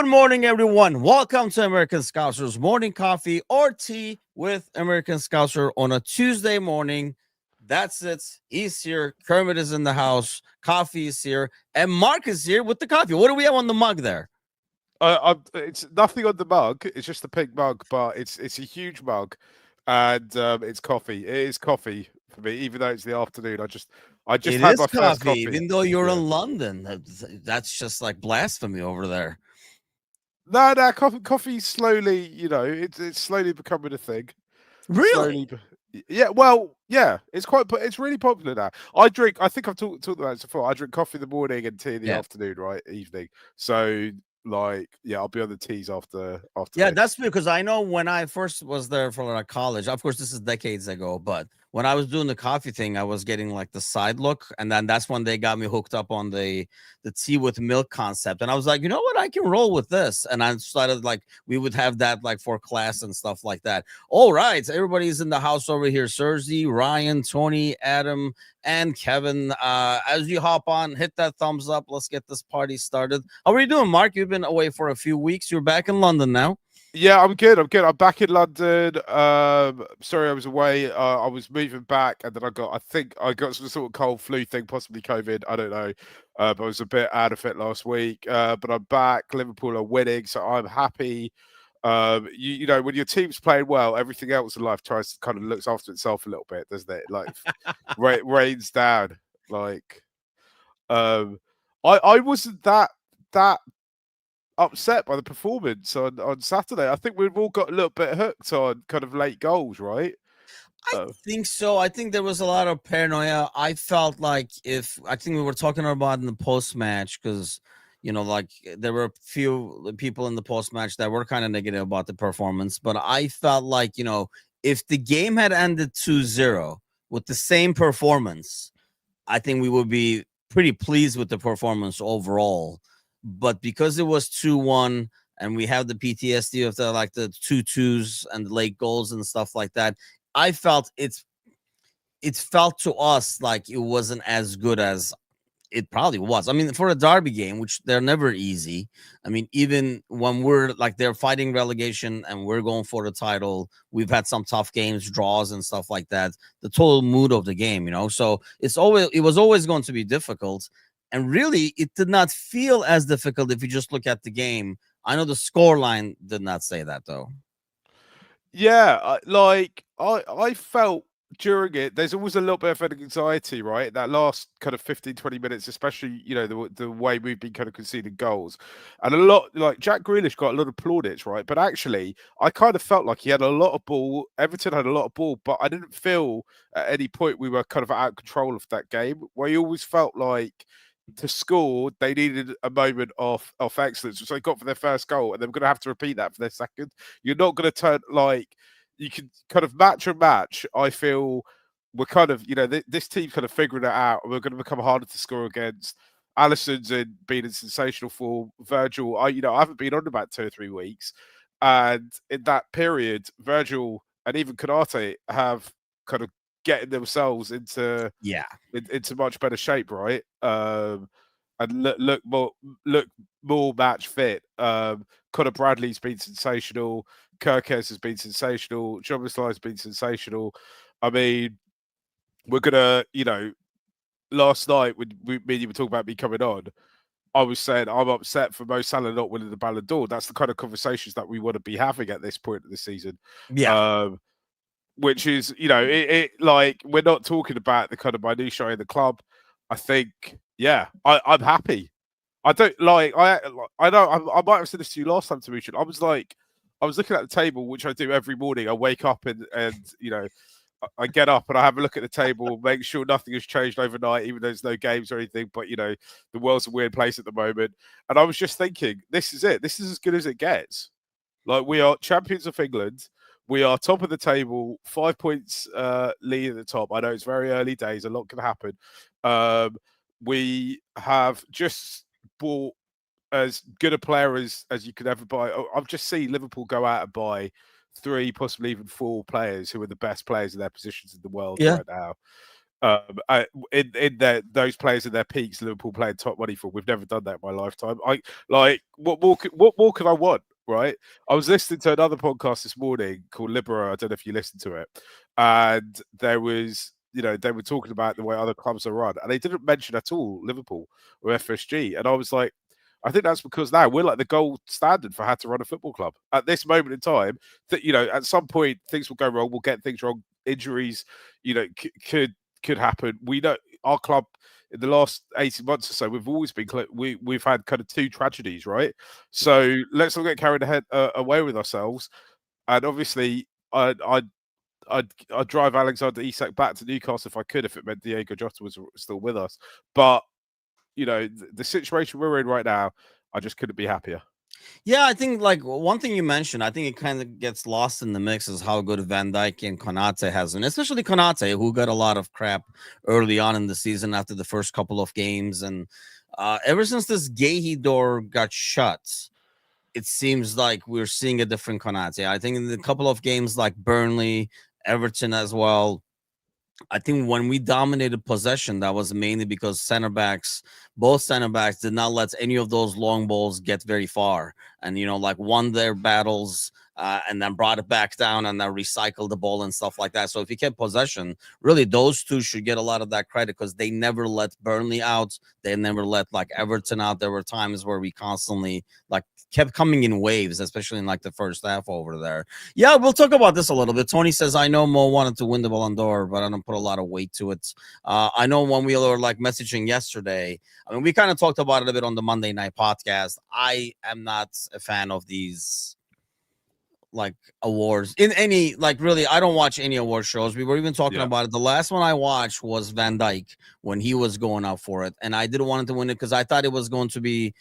Good morning, everyone. Welcome to American Scousers Morning Coffee or Tea with American Scouser on a Tuesday morning. That's it. He's here. Kermit is in the house. Coffee is here. And Mark is here with the coffee. What do we have on the mug there? It's nothing on the mug. It's just a pink mug, but it's a huge mug, and it's coffee. It is coffee for me, even though it's the afternoon. I just It had is my first coffee, coffee. even though you're Yeah. in London. That's just like blasphemy over there. No, coffee slowly. It's slowly becoming a thing. Really? Slowly, yeah. Well, yeah. It's really popular now. I think I've talked about this before. I drink coffee in the morning and tea in the Yeah. afternoon, right? Evening. So, like, yeah, I'll be on the teas after Yeah, this. that's because I know when I first was there for like college, of course, this is decades ago, but when I was doing the coffee thing, I was getting like the side look. And then that's when they got me hooked up on the tea with milk concept. And I was like, you know what? I can roll with this. And I started like, we would have that like for class and stuff like that. All right. Everybody's in the house over here. Sergi, Ryan, Tony, Adam, and Kevin. As you hop on, hit that thumbs up. Let's get this party started. How are you doing, Mark? You've been away for a few weeks. You're back in London now. Yeah, I'm good. I'm good. I'm back in London. Sorry, I was away. I was moving back, and then I think I got some sort of cold flu thing, possibly COVID. I don't know. But I was a bit out of it last week. But I'm back. Liverpool are winning, so I'm happy. You know, when your team's playing well, everything else in life tries to kind of looks after itself a little bit, doesn't it? Like rains down. Like, um, I wasn't that upset by the performance on Saturday. I think we've all got a little bit hooked on kind of late goals, right? I Uh, think so. I think there was a lot of paranoia. I felt like if I think we were talking about in the post match because like there were a few people in the post match that were kind of negative about the performance, but I felt like if the game had ended 2-0 with the same performance, I think we would be pretty pleased with the performance overall. But because it was 2-1 and we have the PTSD of the 2-2s and the late goals and stuff like that, I felt it felt to us like it wasn't as good as it probably was. I mean, for a derby game, which they're never easy. I mean, even when we're like they're fighting relegation and we're going for the title, we've had some tough games, draws and stuff like that. The total mood of the game. So it was always going to be difficult. And really, it did not feel as difficult if you just look at the game. I know the score line did not say that though. yeah, I felt during it, there's always a little bit of anxiety, right? That last kind of 15, 20 minutes, especially, the way we've been kind of conceding goals. And a lot, like Jack Grealish got a lot of plaudits, right? But actually, I kind of felt like he had a lot of ball. Everton had a lot of ball, but I didn't feel at any point we were kind of out of control of that game. Where you always felt like to score, they needed a moment of excellence, which they got for their first goal, and they're going to have to repeat that for their second. You're not going to turn like you can kind of match a match. I feel we're kind of this team's kind of figuring it out, and we're going to become harder to score against. Alisson's been in sensational form. Virgil, I haven't been on about 2 or 3 weeks, and in that period, Virgil and even Konate have kind of getting themselves Yeah. into much better shape, right? And look more match fit. Conor Bradley's been sensational. Kirkes has been sensational. John has been sensational. I mean, we're gonna, last night when me and you were talking about me coming on, I was saying I'm upset for Mo Salah not winning the Ballon d'Or. That's the kind of conversations that we want to be having at this point of the season. Yeah. Um, which is, like we're not talking about the kind of minutiae in the club. I think, yeah, I'm happy. I don't like. I know. I might have said this to you last time, Tarishan. I was looking at the table, which I do every morning. I wake up and I get up and I have a look at the table, make sure nothing has changed overnight, even though there's no games or anything. But the world's a weird place at the moment. And I was just thinking, this is it. This is as good as it gets. Like we are champions of England. We are top of the table, 5 points lead at the top. I know it's very early days. A lot can happen. We have just bought as good a player as you could ever buy. I've just seen Liverpool go out and buy 3, possibly even 4 players who are the best players in their positions in the world Yeah. right now. In those players in their peaks, Liverpool playing top money for. We've never done that in my lifetime. What more could I want? Right. I was listening to another podcast this morning called Libera. I don't know if you listened to it, and there was. They were talking about the way other clubs are run, and they didn't mention at all Liverpool or FSG. And I was like, I think that's because now we're like the gold standard for how to run a football club at this moment in time. That at some point things will go wrong. We'll get things wrong. Injuries, could happen. We know our club in the last 18 months or so, we've always been we've had kind of two tragedies, right? So let's not get carried away with ourselves. And obviously, I'd drive Alexander Isak back to Newcastle if I could, if it meant Diego Jota was still with us. But the situation we're in right now, I just couldn't be happier. Yeah, I think like one thing you mentioned, I think it kind of gets lost in the mix is how good Van Dijk and Konate has been, especially Konate, who got a lot of crap early on in the season after the first couple of games. And ever since this Gahey door got shut, it seems like we're seeing a different Konate. I think in the couple of games like Burnley, Everton as well, I think when we dominated possession, that was mainly because both center backs did not let any of those long balls get very far. And, like won their battles and then brought it back down and then recycled the ball and stuff like that. So if you kept possession, really those two should get a lot of that credit because they never let Burnley out. They never let like Everton out. There were times where we constantly like kept coming in waves, especially in like the first half over there. Yeah, we'll talk about this a little bit. Tony says, I know Mo wanted to win the Ballon d'Or, but I don't put a lot of weight to it. I know when we were like messaging yesterday, I mean, we kind of talked about it a bit on the Monday night podcast. I am not a fan of these like awards in any, like really, I don't watch any award shows. We were even talking about it. The last one I watched was Van Dijk when he was going out for it. And I didn't want him to win it because I thought it was going to be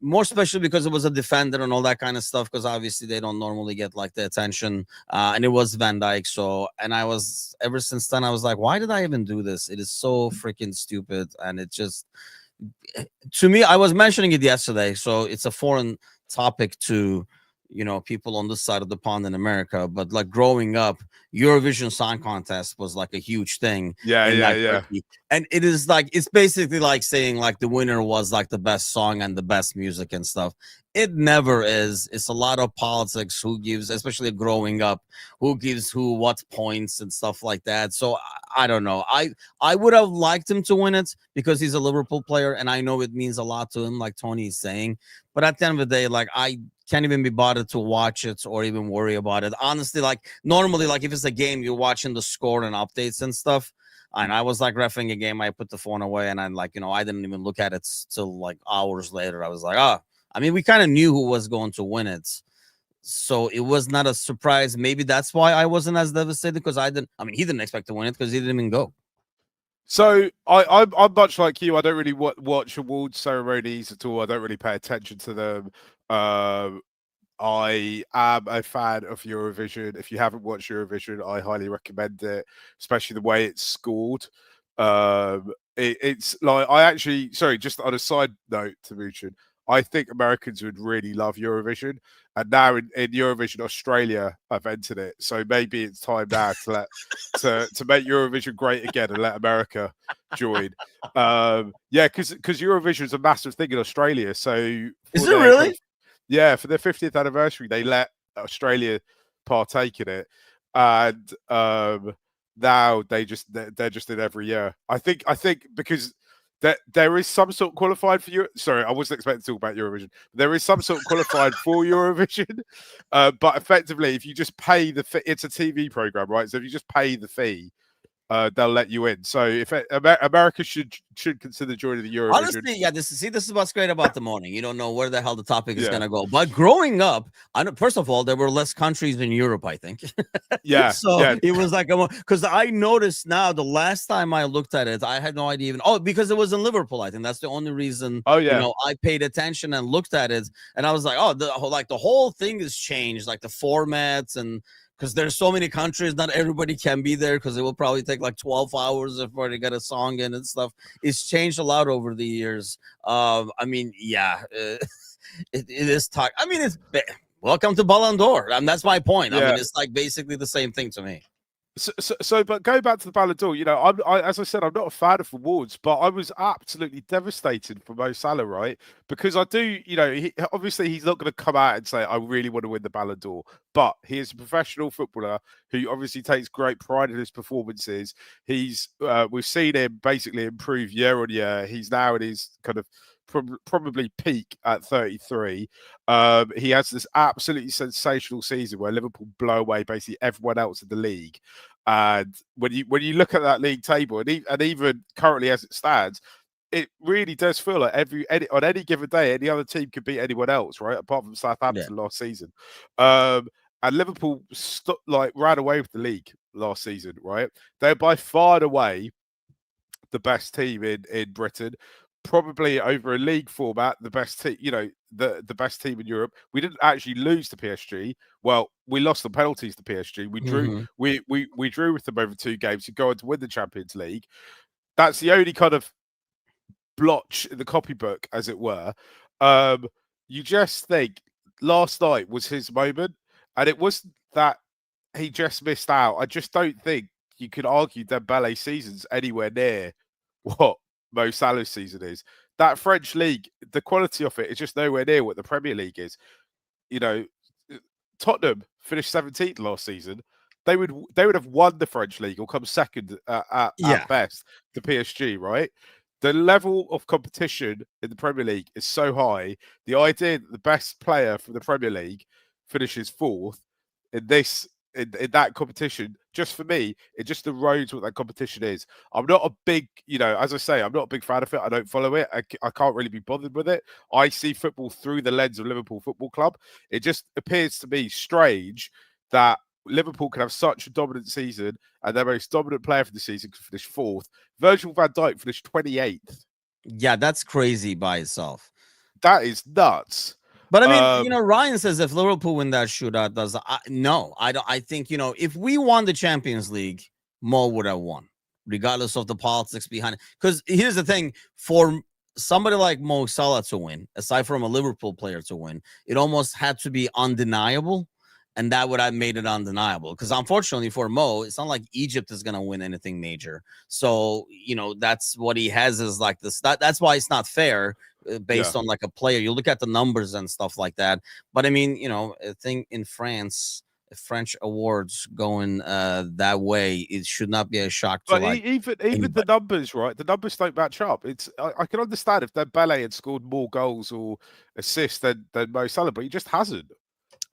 more special because it was a defender and all that kind of stuff, because obviously they don't normally get like the attention, and it was Van Dijk. So, and I was, ever since then I was like, why did I even do this? It is so freaking stupid. And it just, to me, I was mentioning it yesterday, so it's a foreign topic to people on this side of the pond in America, but like growing up, Eurovision Song Contest was like a huge thing. Yeah. And it is like, it's basically like saying like the winner was like the best song and the best music and stuff. It never is. It's a lot of politics, who gives, especially growing up, who gives who what points and stuff like that. So I don't know. I would have liked him to win it because he's a Liverpool player and I know it means a lot to him, like Tony is saying. But at the end of the day, like I can't even be bothered to watch it or even worry about it. Honestly, like normally, like if it's a game, you're watching the score and updates and stuff. And I was like refereeing a game, I put the phone away and I'm like, I didn't even look at it till like hours later. I was like, I mean, we kind of knew who was going to win it. So it was not a surprise. Maybe that's why I wasn't as devastated, because he didn't expect to win it because he didn't even go. So I'm much like you. I don't really watch awards ceremonies at all. I don't really pay attention to them. I am a fan of Eurovision. If you haven't watched Eurovision, I highly recommend it, especially the way it's scored. It's like, just on a side note to Muchin, I think Americans would really love Eurovision. And now in Eurovision, Australia have entered it. So maybe it's time now to to make Eurovision great again and let America join. Because Eurovision is a massive thing in Australia. So is it really? For their 50th anniversary, they let Australia partake in it, and now they're just in every year. I think because there is some sort of qualified for Europe. Sorry, I wasn't expecting to talk about Eurovision. There is some sort of qualified for Eurovision, but effectively, if you just pay the fee, it's a TV program, right? So if you just pay the fee, they'll let you in. So if America should consider joining the Eurovision. Honestly, yeah, this is what's great about the morning. You don't know where the hell the topic is gonna go. But growing up, I know, first of all, there were less countries in Europe, I think. It was like, because I noticed now, the last time I looked at it, I had no idea even. Oh, because it was in Liverpool. I think that's the only reason. I paid attention and looked at it, and I was like, the whole thing has changed, like the formats, and because there's so many countries, not everybody can be there because it will probably take like 12 hours before they get a song in and stuff. It's changed a lot over the years. I mean, it is talk. I mean, welcome to Ballon d'Or. And that's my point. I mean, it's like basically the same thing to me. But going back to the Ballon d'Or, as I said, I'm not a fan of awards, but I was absolutely devastated for Mo Salah, right? Because I do, obviously he's not going to come out and say, I really want to win the Ballon d'Or, but he is a professional footballer who obviously takes great pride in his performances. We've seen him basically improve year on year. He's now in his kind of probably peak at 33. He has this absolutely sensational season where Liverpool blow away basically everyone else in the league. And when you look at that league table, and even currently as it stands, it really does feel like on any given day, any other team could beat anyone else, right? Apart from Yeah. Southampton last season. And Liverpool ran away with the league last season, right? They're by far and away the best team in Britain. Probably over a league format, the best team, the best team in Europe. We didn't actually lose to PSG. Well, we lost the penalties to PSG. We drew. Mm-hmm. We drew with them over 2 games to go on to win the Champions League. That's the only kind of blotch in the copybook, as it were. You just think last night was his moment, and it wasn't that he just missed out. I just don't think you could argue Dembele season's anywhere near what Mo Salah's season is. That French league, the quality of it is just nowhere near what the Premier League is. You know, Tottenham finished 17th last season. They would have won the French league or come second Yeah. at best to PSG, right? The level of competition in the Premier League is so high. The idea that the best player from the Premier League finishes fourth in this in that competition, just for me, it just erodes what that competition is. I'm not a big, as I say, I'm not a big fan of it. I don't follow it. I can't really be bothered with it. I see football through the lens of Liverpool Football Club. It just appears to me strange that Liverpool can have such a dominant season and their most dominant player for the season could finish fourth. Virgil van Dijk finished 28th. Yeah, that's crazy by itself. That is nuts. But I mean, Ryan says if Liverpool win that shootout, no, I don't. I think if we won the Champions League, Mo would have won, regardless of the politics behind it. Because here's the thing: for somebody like Mo Salah to win, aside from a Liverpool player to win, it almost had to be undeniable, and that would have made it undeniable. Because unfortunately for Mo, it's not like Egypt is going to win anything major. So that's what he has is like this. That's why it's not fair based on like a player. You look at the numbers and stuff like that. But I mean, I think in France, French awards going that way, it should not be a shock to But like even anybody. the numbers, right? The numbers don't match up. I can understand if Dembele had scored more goals or assists than Mo Salah, but he just hasn't.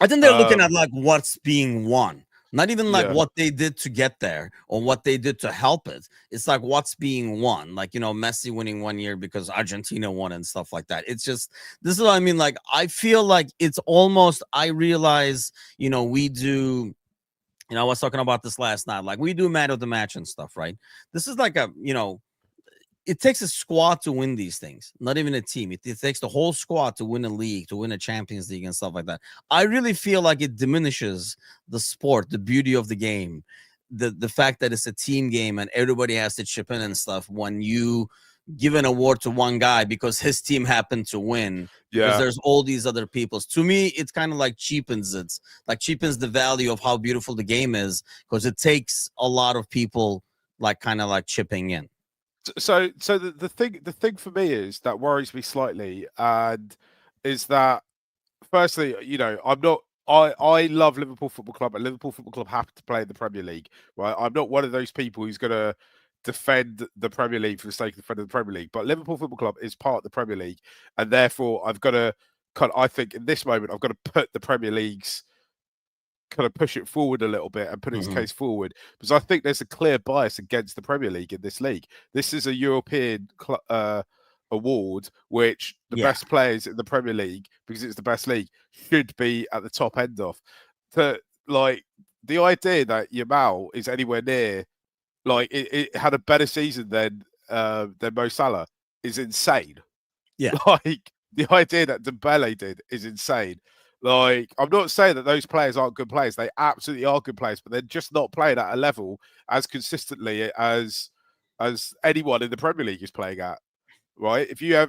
I think they're looking at like what's being won, not even like Yeah. what they did to get there or what they did to help it. It's like what's being won, like Messi winning one year because Argentina won and stuff like that. It's just this is what I mean. Like I feel like it's almost. I realize we do. I was talking about this last night. Like we do man of the match and stuff, right? This is like a it takes a squad to win these things, not even a team. It takes the whole squad to win a league, to win a Champions League and stuff like that. I really feel like it diminishes the sport, the beauty of the game, the fact that it's a team game and everybody has to chip in and stuff when you give an award to one guy because his team happened to win because there's all these other people's. To me, it's kind of like cheapens the value of how beautiful the game is because it takes a lot of people like kind of like chipping in. So the thing for me is that worries me slightly, and is that firstly, I'm not. I love Liverpool Football Club, and Liverpool Football Club have to play in the Premier League, right? I'm not one of those people who's going to defend the Premier League for the sake of defending the Premier League, but Liverpool Football Club is part of the Premier League, and therefore I've got to I think in this moment I've got to put the Premier League's kind of push it forward a little bit and put its case forward, because I think there's a clear bias against the Premier League in this league. This is a European award, which the best players in the Premier League, because it's the best league, should be at the top end of. Like the idea that Yamal is anywhere near, like it had a better season than Mo Salah is insane. Yeah. Like the idea that Dembele did is insane. Like, I'm not saying that those players aren't good players. They absolutely are good players, but they're just not playing at a level as consistently as anyone in the Premier League is playing at. Right? If you're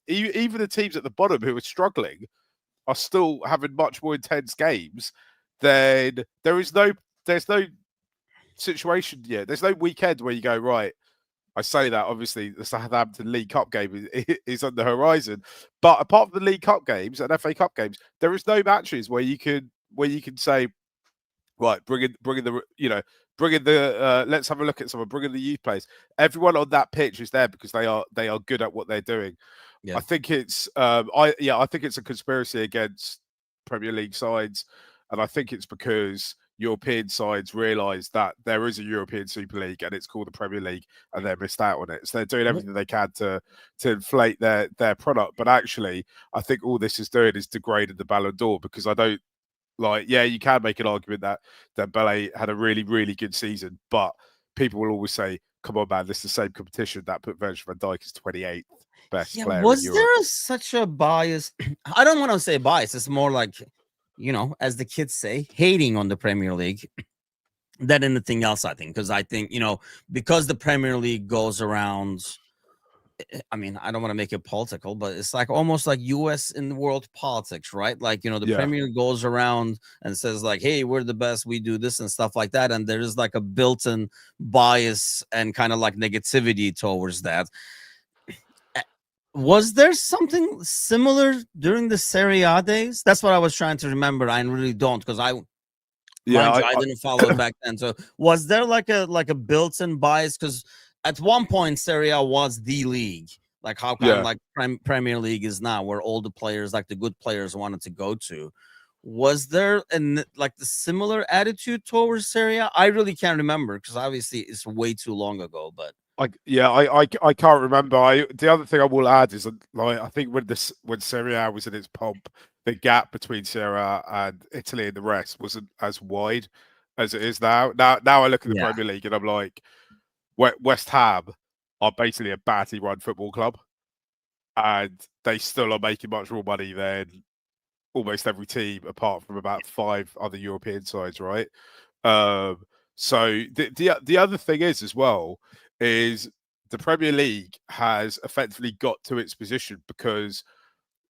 even the teams at the bottom who are struggling are still having much more intense games, then there's no situation yet. There's no weekend where you go, right, I say that obviously the Southampton League Cup game is on the horizon, but apart from the League Cup games and FA Cup games, there is no matches where you can say, right, bring in the bring in the let's have a look at someone, bring in the youth players. Everyone on that pitch is there because they are good at what they're doing. Yeah. I think it's I think it's a conspiracy against Premier League sides, and I think it's because European sides realise that there is a European Super League and it's called the Premier League, and they're missed out on it. So they're doing everything they can to inflate their product. But actually, I think all this is doing is degrading the Ballon d'Or, because I don't you can make an argument that Dembele had a really, really good season, but people will always say, come on, man, this is the same competition that put Virgil van Dijk as 28th best player in Was Europe. there such a bias? I don't want to say bias. It's more like, as the kids say, hating on the Premier League than anything else, I think. Because I think, because the Premier League goes around, I mean, I don't want to make it political, but it's like almost like US in world politics, right? Like, the Premier goes around and says like, hey, we're the best, we do this and stuff like that. And there is like a built-in bias and kind of like negativity towards that. Was there something similar during the Serie A days? That's what I was trying to remember. I really don't, because I didn't follow it back then. So was there like a built-in bias? Because at one point, Serie A was the league, like how kind of like Premier League is now, where all the players, like the good players, wanted to go to. Was there like the similar attitude towards Serie A? I really can't remember, because obviously it's way too long ago. But I can't remember. The other thing I will add is I think when Serie A was in its pomp, the gap between Serie A and Italy and the rest wasn't as wide as it is now. Now I look at the Premier League and I'm like, West Ham are basically a badly run football club, and they still are making much more money than almost every team apart from about 5 other European sides, right? So the other thing is as well is the Premier League has effectively got to its position because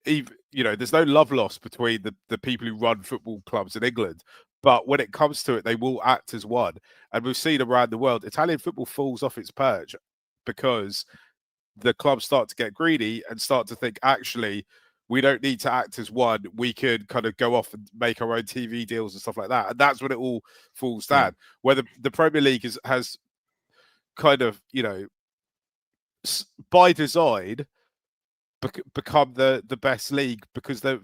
there's no love lost between the people who run football clubs in England. But when it comes to it, they will act as one. And we've seen around the world, Italian football falls off its perch because the clubs start to get greedy and start to think, actually, we don't need to act as one. We could kind of go off and make our own TV deals and stuff like that. And that's when it all falls down. Where the Premier League has kind of, by design, become the best league because the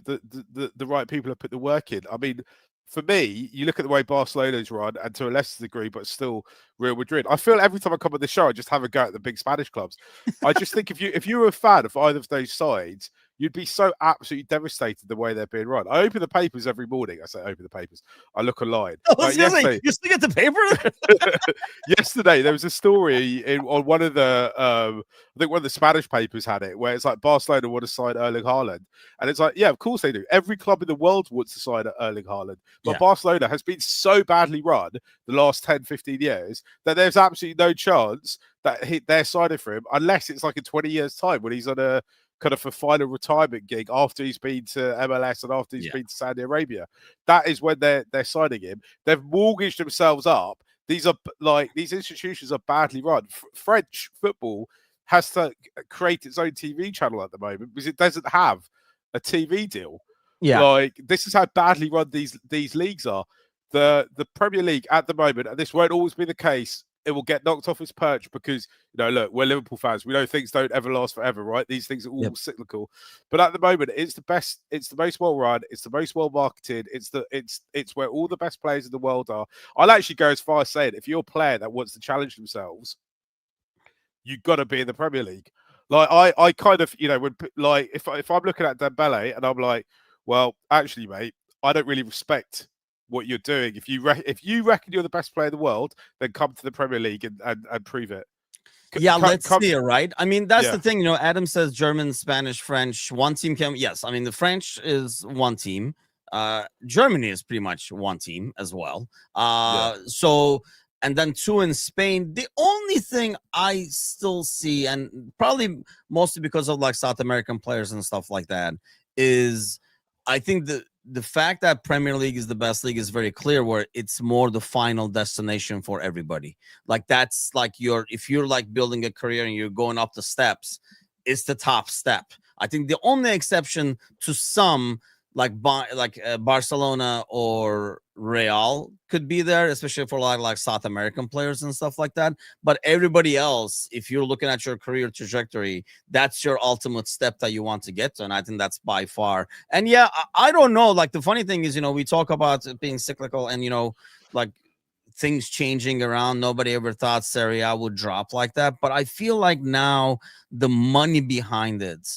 right people have put the work in. I mean, for me, you look at the way Barcelona's run, and to a lesser degree, but still Real Madrid. I feel every time I come on the show, I just have a go at the big Spanish clubs. I just think if you were a fan of either of those sides, you'd be so absolutely devastated the way they're being run. I open the papers every morning. I say open the papers. I look online. Yesterday, you still get the paper? Yesterday, there was a story on one of the, I think one of the Spanish papers had it, where it's like Barcelona want to sign Erling Haaland. And it's like, yeah, of course they do. Every club in the world wants to sign Erling Haaland. But Barcelona has been so badly run the last 10, 15 years that there's absolutely no chance that they're signing for him unless it's like in 20 years' time when he's on a kind of a final retirement gig after he's been to MLS and after he's been to Saudi Arabia. That is when they're signing him. They've mortgaged themselves up. These institutions are badly run. French football has to create its own TV channel at the moment because it doesn't have a TV deal. This is how badly run these leagues are. The Premier League at the moment, and this won't always be the case, it will get knocked off its perch because, look, we're Liverpool fans. We know things don't ever last forever, right? These things are all cyclical. But at the moment, it's the best, it's the most well run, it's the most well marketed, it's where all the best players in the world are. I'll actually go as far as saying, if you're a player that wants to challenge themselves, you've got to be in the Premier League. Like I kind of, if I'm looking at Dembele and I'm like, well, actually, mate, I don't really respect what you're doing. If you reckon you're the best player in the world, then come to the Premier League and prove it. Let's see it, right? I mean, that's the thing. Adam says German, Spanish, French. One team can. Yes, I mean the French is one team. Germany is pretty much one team as well. So, and then 2 in Spain. The only thing I still see, and probably mostly because of like South American players and stuff like that, is I think the fact that Premier League is the best league is very clear, where it's more the final destination for everybody. Like that's like if you're like building a career and you're going up the steps, it's the top step. I think the only exception to some like Barcelona or Real could be there, especially for a lot of like South American players and stuff like that. But everybody else, if you're looking at your career trajectory, that's your ultimate step that you want to get to. And I think that's by far. And yeah, I don't know. Like the funny thing is, we talk about it being cyclical and, like things changing around. Nobody ever thought Serie A would drop like that. But I feel like now the money behind it,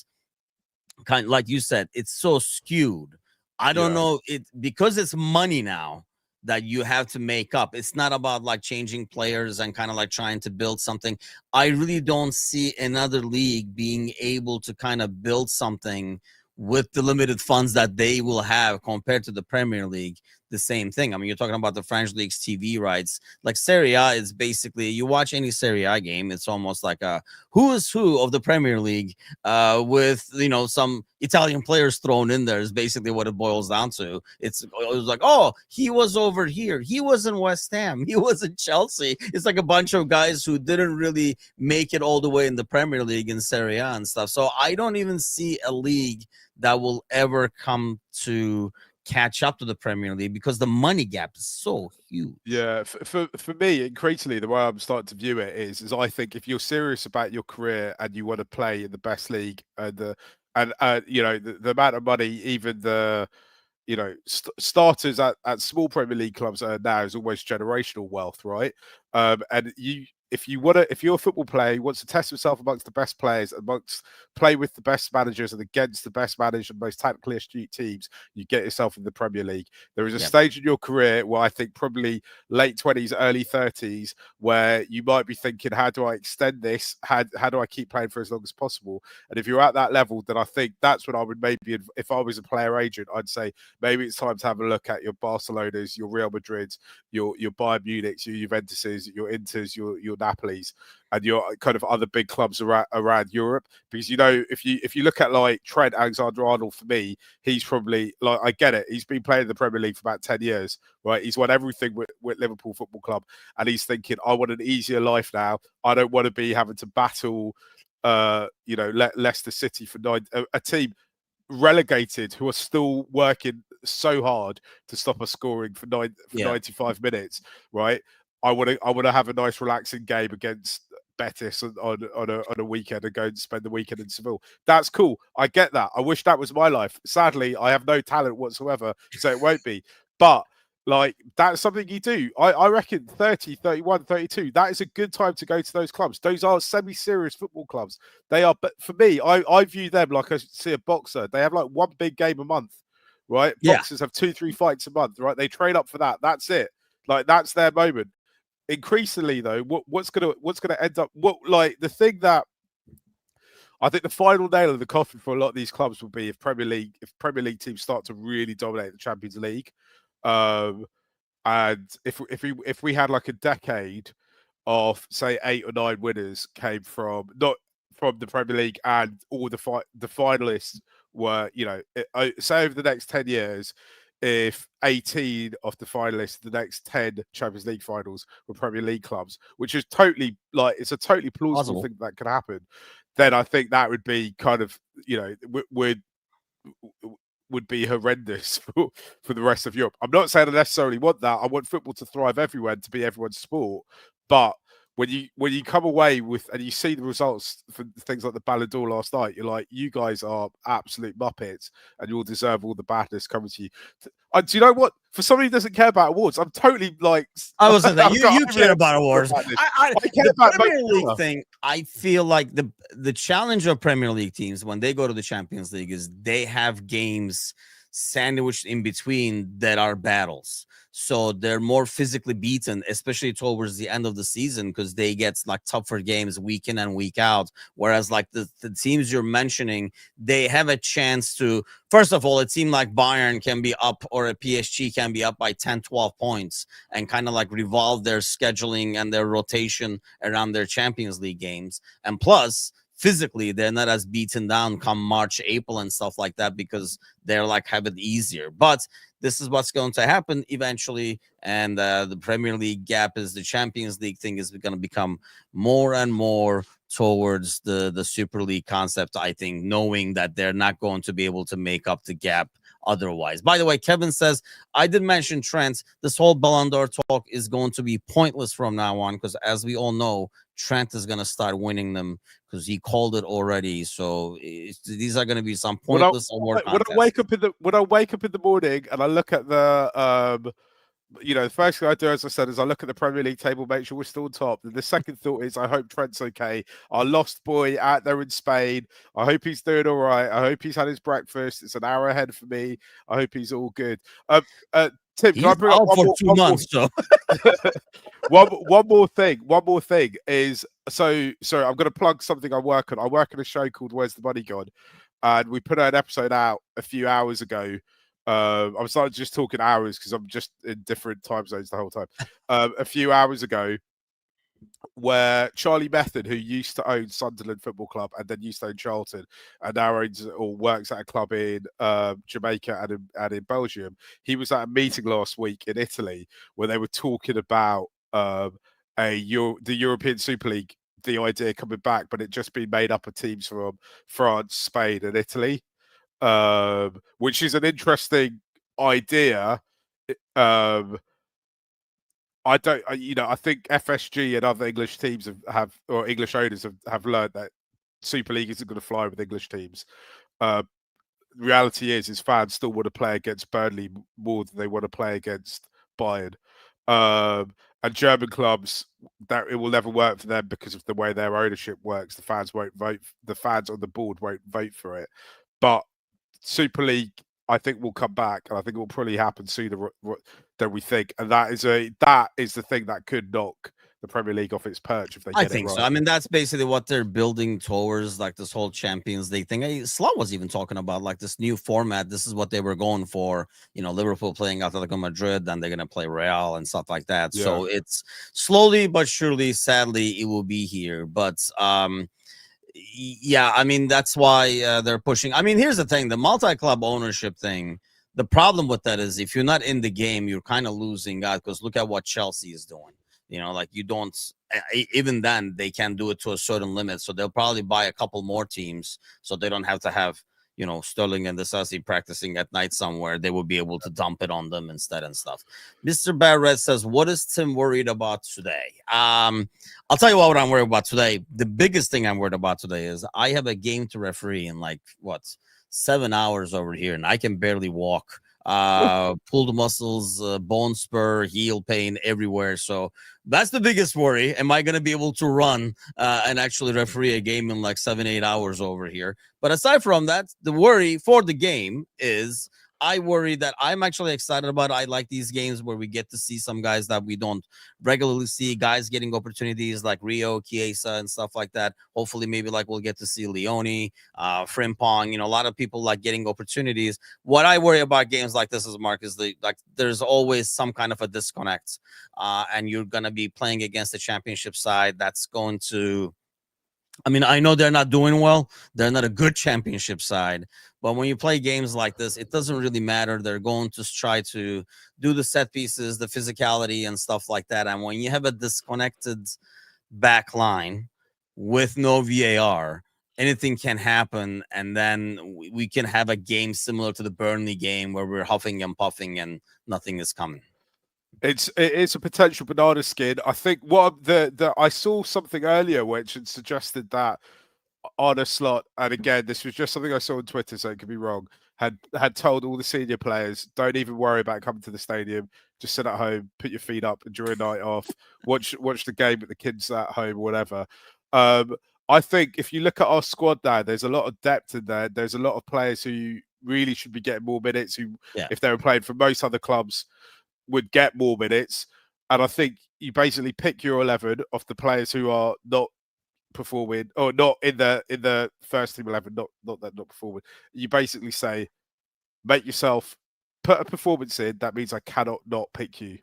kind of like you said, it's so skewed. I don't Yeah. know it because it's money now that you have to make up. It's not about like changing players and kind of like trying to build something. I really don't see another league being able to kind of build something with the limited funds that they will have compared to the Premier League. The same thing. I mean, you're talking about the French league's TV rights. Like Serie A is basically, you watch any Serie A game, it's almost like a who is who of the Premier League, with some Italian players thrown in there is basically what it boils down to. It was like, oh, he was over here, he was in West Ham, he was in Chelsea. It's like a bunch of guys who didn't really make it all the way in the Premier League and Serie A and stuff. So I don't even see a league that will ever come to catch up to the Premier League because the money gap is so huge. Yeah, for me, increasingly, the way I'm starting to view it is I think if you're serious about your career and you want to play in the best league and the amount of money, even the starters at small Premier League clubs now is almost generational wealth, right? And if you're a football player who wants to test himself amongst the best players, play with the best managers and against the best managed and most tactically astute teams, you get yourself in the Premier League. There is a stage in your career where I think probably late 20s, early 30s, where you might be thinking, how do I extend this? How do I keep playing for as long as possible? And if you're at that level, then I think that's when I would maybe, if I was a player agent, I'd say maybe it's time to have a look at your Barcelonas, your Real Madrids, your Bayern Munichs, your Juventuses, your Inters, your Napolis, and your kind of other big clubs around Europe. Because if you look at like Trent Alexander-Arnold, for me, he's probably, like, I get it, he's been playing in the Premier League for about 10 years, right? He's won everything with Liverpool Football Club, and he's thinking, I want an easier life now. I don't want to be having to battle Leicester City for a team relegated who are still working so hard to stop us scoring for 95 minutes, right? I want to have a nice relaxing game against Betis on a weekend and go and spend the weekend in Seville. That's cool. I get that. I wish that was my life. Sadly, I have no talent whatsoever, so it won't be. But like, that's something you do. I reckon 30, 31, 32, that is a good time to go to those clubs. Those are semi-serious football clubs. They are, but for me, I view them like I see a boxer. They have like one big game a month, right? Yeah. Boxers have 2-3 fights a month, right? They train up for that. That's it. Like, that's their moment. Increasingly, though, what's gonna end up, the thing that I think the final nail of the coffin for a lot of these clubs will be if Premier League teams start to really dominate the Champions League. And if we had like a decade of, say, 8 or 9 winners came from not from the Premier League, and all the finalists were, say over the next 10 years, if 18 of the finalists, the next 10 Champions League finals were Premier League clubs, which is totally, like, it's a totally plausible thing that could happen, then I think that would be kind of, would be horrendous for the rest of Europe. I'm not saying I necessarily want that. I want football to thrive everywhere and to be everyone's sport. But when you come away with, and you see the results for things like the Ballon d'Or last night, you're like, you guys are absolute muppets, and you'll deserve all the badness coming to you. Do you know what? For somebody who doesn't care about awards, I'm totally like. I was saying that you care about awards. I care the about Premier League thing. I feel like the challenge of Premier League teams when they go to the Champions League is they have games sandwiched in between that are battles. So they're more physically beaten, especially towards the end of the season, because they get like tougher games week in and week out. Whereas like the teams you're mentioning, they have a chance to, first of all, it seemed like Bayern can be up, or a PSG can be up by 10, 12 points and kind of like revolve their scheduling and their rotation around their Champions League games. And plus, physically they're not as beaten down come March, April, and stuff like that, because they're like have it easier. But this is what's going to happen eventually, and the Premier League gap is the Champions League thing is going to become more and more towards the Super League concept, I think, knowing that they're not going to be able to make up the gap otherwise. By the way, Kevin says, I did mention Trent. This whole Ballon d'Or talk is going to be pointless from now on, because as we all know, Trent is going to start winning them because he called it already. So these are going to be some pointless award contests. When I wake up in the morning and I look at the the first thing I do, as I said, is I look at the Premier League table, make sure we're still on top. And the second thought is, I hope Trent's okay. Our lost boy out there in Spain, I hope he's doing all right. I hope he's had his breakfast. It's an hour ahead for me. I hope he's all good. Tim, can I bring up one more? 2 months, so one more thing. One more thing is sorry, I'm going to plug something I work on. I work on a show called Where's the Money Gone? And we put an episode out a few hours ago. I'm starting just talking hours because I'm just in different time zones the whole time. A few hours ago, where Charlie Method, who used to own Sunderland Football Club and then used to own Charlton, and now owns or works at a club in Jamaica and in Belgium, he was at a meeting last week in Italy where they were talking about the European Super League, the idea coming back, but it just being made up of teams from France, Spain, and Italy. Which is an interesting idea. I think FSG and other English teams or English owners have learned that Super League isn't going to fly with English teams. Reality is fans still want to play against Burnley more than they want to play against Bayern. And German clubs, that it will never work for them because of the way their ownership works. The fans won't vote. The fans on the board won't vote for it. But Super League, I think, will come back, and I think it will probably happen sooner than we think. And that is the thing that could knock the Premier League off its perch if they get it right. I think so. I mean, that's basically what they're building towards, like this whole Champions League thing. Slav was even talking about like this new format. This is what they were going for. Liverpool playing Atletico Madrid, then they're going to play Real and stuff like that. Yeah. So it's slowly but surely, sadly, it will be here. But yeah, I mean, that's why they're pushing. I mean, here's the thing, the multi-club ownership thing, the problem with that is if you're not in the game, you're kind of losing out, because look at what Chelsea is doing. Like you don't, even then they can do it to a certain limit. So they'll probably buy a couple more teams so they don't have to have, Sterling and Disasi practicing at night somewhere. They will be able to dump it on them instead and stuff. Mr. Barrett says, what is Tim worried about today? I'll tell you what I'm worried about today. The biggest thing I'm worried about today is I have a game to referee in 7 hours over here, and I can barely walk. Pulled muscles, bone spur, heel pain everywhere. So that's the biggest worry. Am I going to be able to run and actually referee a game in 7-8 hours over here? But aside from that, the worry for the game is I worry that I'm actually excited about it. I like these games where we get to see some guys that we don't regularly see, guys getting opportunities like Rio, Chiesa, and stuff like that. Hopefully, maybe we'll get to see Leone, Frimpong, a lot of people getting opportunities. What I worry about games like this is, Mark, is there's always some kind of a disconnect, and you're going to be playing against the championship side that's going to, I mean, I know they're not doing well. They're not a good championship side. But when you play games like this, it doesn't really matter. They're going to try to do the set pieces, the physicality, and stuff like that. And when you have a disconnected back line with no VAR, anything can happen. And then we can have a game similar to the Burnley game where we're huffing and puffing and nothing is coming. It is a potential banana skin. I think I saw something earlier which had suggested that Arne Slot, and again, this was just something I saw on Twitter, so it could be wrong, had told all the senior players, don't even worry about coming to the stadium. Just sit at home, put your feet up, enjoy a night off, watch the game with the kids at home, whatever. I think if you look at our squad now, there's a lot of depth in there. There's a lot of players who really should be getting more minutes, who, if they were playing for most other clubs, would get more minutes. And I think you basically pick your 11 of the players who are not performing or not in the first team 11, not performing. You basically say, make yourself put a performance in. That means I cannot not pick you.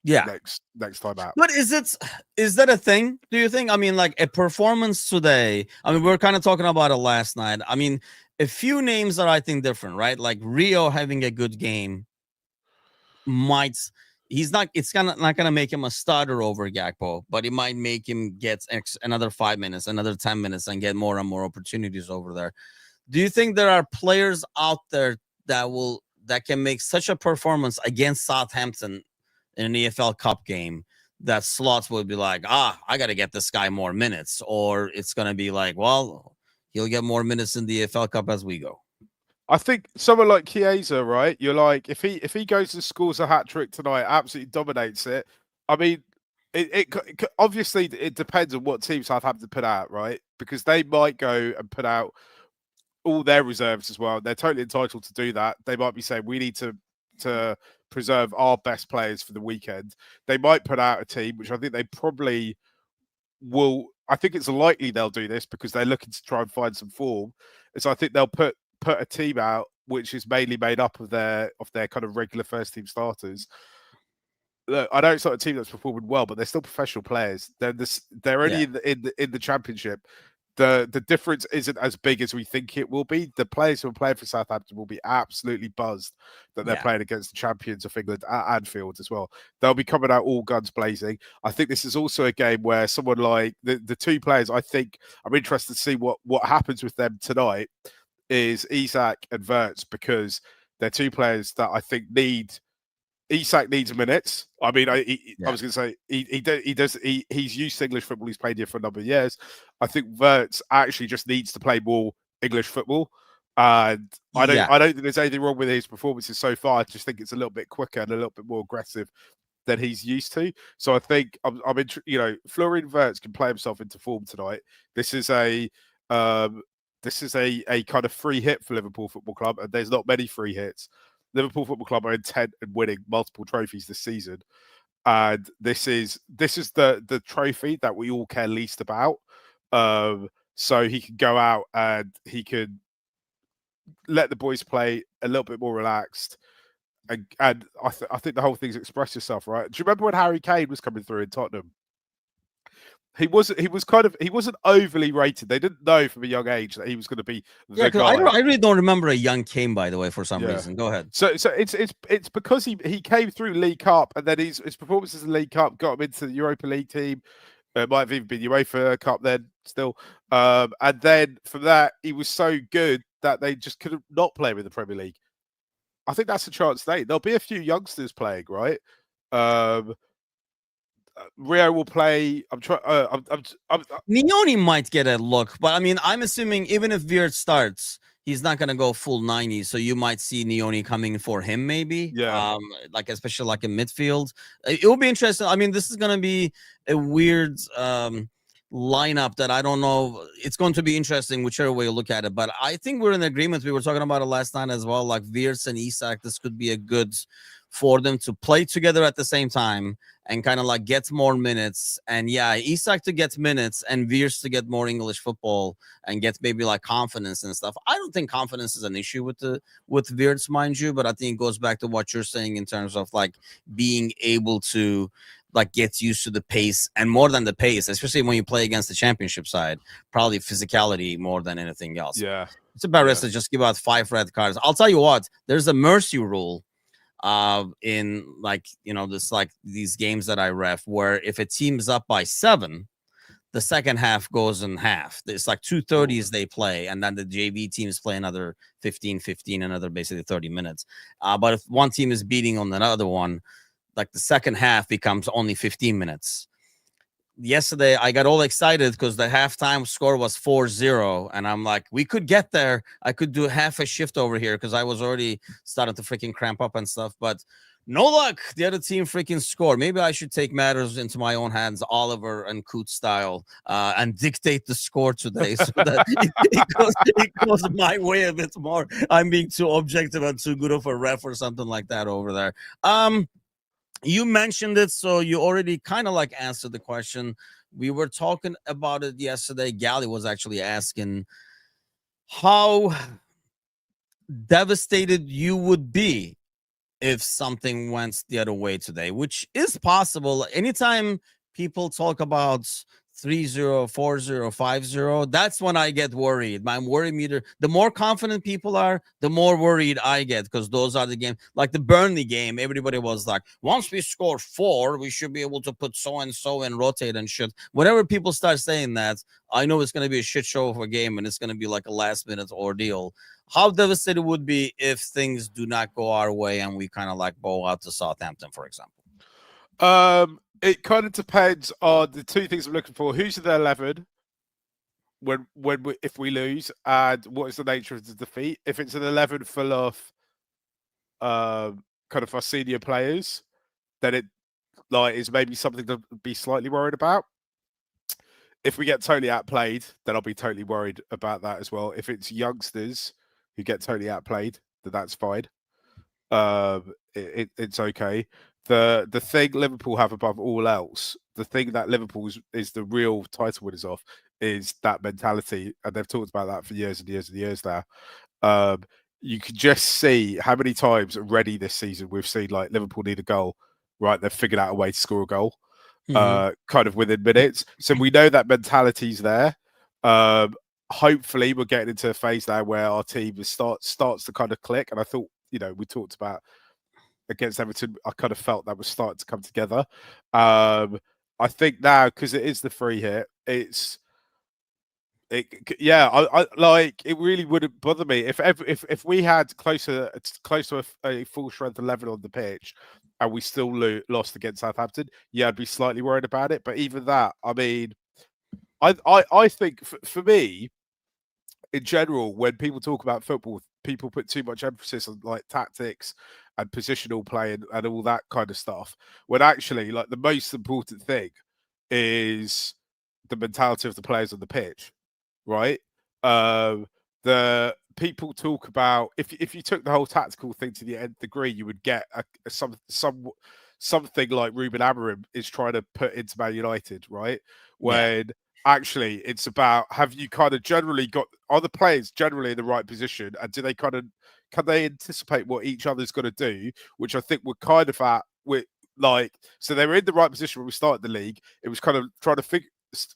Yeah. next time out. But is that a thing? Do you think? I mean, like a performance today. I mean, we are kind of talking about it last night. I mean, a few names are I think different, right? Like Rio having a good game might he's not it's kind of not gonna make him a starter over Gakpo, but it might make him get another 5 minutes, another 10 minutes, and get more and more opportunities over there. Do you think there are players out there that can make such a performance against Southampton in an EFL Cup game that slots would be like, I got to get this guy more minutes, or it's going to be like, well, he'll get more minutes in the EFL Cup as we go? I think someone like Chiesa, right? You're like, if he goes and scores a hat trick tonight, absolutely dominates it. I mean, it obviously it depends on what teams Southampton put out, right? Because they might go and put out all their reserves as well. They're totally entitled to do that. They might be saying we need to preserve our best players for the weekend. They might put out a team, which I think they probably will. I think it's likely they'll do this because they're looking to try and find some form. So I think they'll put a team out which is mainly made up of their kind of regular first team starters. Look, I know it's not a team that's performing well, but they're still professional players. They're only in the championship. The difference isn't as big as we think it will be. The players who are playing for Southampton will be absolutely buzzed that they're playing against the champions of England at Anfield as well. They'll be coming out all guns blazing. I think this is also a game where someone like the two players, I think I'm interested to see what happens with them tonight is Isak and Wirtz, because they're two players that I think Isak needs minutes. I mean, I was going to say he's used to English football. He's played here for a number of years. I think Wirtz actually just needs to play more English football, and I don't think there's anything wrong with his performances so far. I just think it's a little bit quicker and a little bit more aggressive than he's used to. So I think Florian Wirtz can play himself into form tonight. This is a kind of free hit for Liverpool Football Club, and there's not many free hits. Liverpool Football Club are intent on winning multiple trophies this season, and this is the trophy that we all care least about. So he can go out and he can let the boys play a little bit more relaxed, and I think the whole thing's expressed itself, right? Do you remember when Harry Kane was coming through in Tottenham? He wasn't overly rated. They didn't know from a young age that he was going to be the guy. I really don't remember a young Kane, by the way, for some reason. Go ahead. So it's because he came through League Cup, and then his performances in the League Cup got him into the Europa League team. It might have even been UEFA Cup then still. And then from that, he was so good that they just couldn't not play him in the Premier League. I think that's a chance today. There'll be a few youngsters playing, right? Rio will play. Nioni might get a look, but I mean, I'm assuming even if Wirtz starts, he's not going to go full 90. So you might see Nioni coming for him, maybe. Yeah. Like especially like in midfield. It will be interesting. I mean, this is going to be a weird lineup that I don't know. It's going to be interesting whichever way you look at it. But I think we're in agreement. We were talking about it last night as well. Like Wirtz and Isak, this could be a good for them to play together at the same time and kind of like get more minutes. And Isak to get minutes and Wirtz to get more English football and get maybe like confidence and stuff. I don't think confidence is an issue with Wirtz, mind you, but I think it goes back to what you're saying in terms of like being able to like get used to the pace, and more than the pace, especially when you play against the championship side, probably physicality more than anything else. Yeah. It's embarrassing to just give out 5 red cards. I'll tell you what, there's a mercy rule in like, this like these games that I ref where if a team's up by 7, the second half goes in half. It's like 2:30s they play, and then the JV teams play another 15, another basically 30 minutes. But if one team is beating on another one, like the second half becomes only 15 minutes. Yesterday, I got all excited because the halftime score was 4-0. And I'm like, we could get there. I could do half a shift over here because I was already starting to freaking cramp up and stuff. But no luck. The other team freaking scored. Maybe I should take matters into my own hands, Oliver and Coots style, and dictate the score today so that it goes my way a bit more. I'm being too objective and too good of a ref or something like that over there. You mentioned it, so you already kind of like answered the question. We were talking about it yesterday. Gally was actually asking how devastated you would be if something went the other way today, which is possible. Anytime people talk about 3-0, 4-0, 5-0, that's when I get worried. My worry meter, the more confident people are, the more worried I get, because those are the games. Like the Burnley game, everybody was like, once we score 4, we should be able to put so and so and rotate and shit. Whenever people start saying that, I know it's going to be a shit show of a game, and it's going to be like a last minute ordeal. How devastated would be if things do not go our way and we kind of like bow out to Southampton, for example? It kind of depends on the two things I'm looking for: who's in the 11 if we lose, and what is the nature of the defeat. If it's an 11 full of kind of our senior players, then it like is maybe something to be slightly worried about. If we get totally outplayed, then I'll be totally worried about that as well. If it's youngsters who get totally outplayed, then that's fine. It's okay. The thing Liverpool have above all else, the thing that Liverpool is the real title winners of, is that mentality, and they've talked about that for years and years and years now. You can just see how many times already this season we've seen like Liverpool need a goal, right? They've figured out a way to score a goal, kind of within minutes. So we know that mentality's there. Hopefully, we're getting into a phase now where our team starts to kind of click. And I thought, we talked about against Everton, I kind of felt that was starting to come together. I think now, because it is the free hit, I like it. Really wouldn't bother me if we had close to a full strength 11 on the pitch, and we still lost against Southampton. Yeah, I'd be slightly worried about it. But even that, I mean, I think for me, in general, when people talk about football, people put too much emphasis on like tactics and positional play and all that kind of stuff. When actually, like the most important thing is the mentality of the players on the pitch, right? The people talk about if you took the whole tactical thing to the nth degree, you would get something like Ruben Amorim is trying to put into Man United, right? When actually it's about, have you kind of generally got, are the players generally in the right position, and do they can they anticipate what each other's going to do, which I think we're kind of at with like, so they were in the right position when we started the league. It was kind of trying to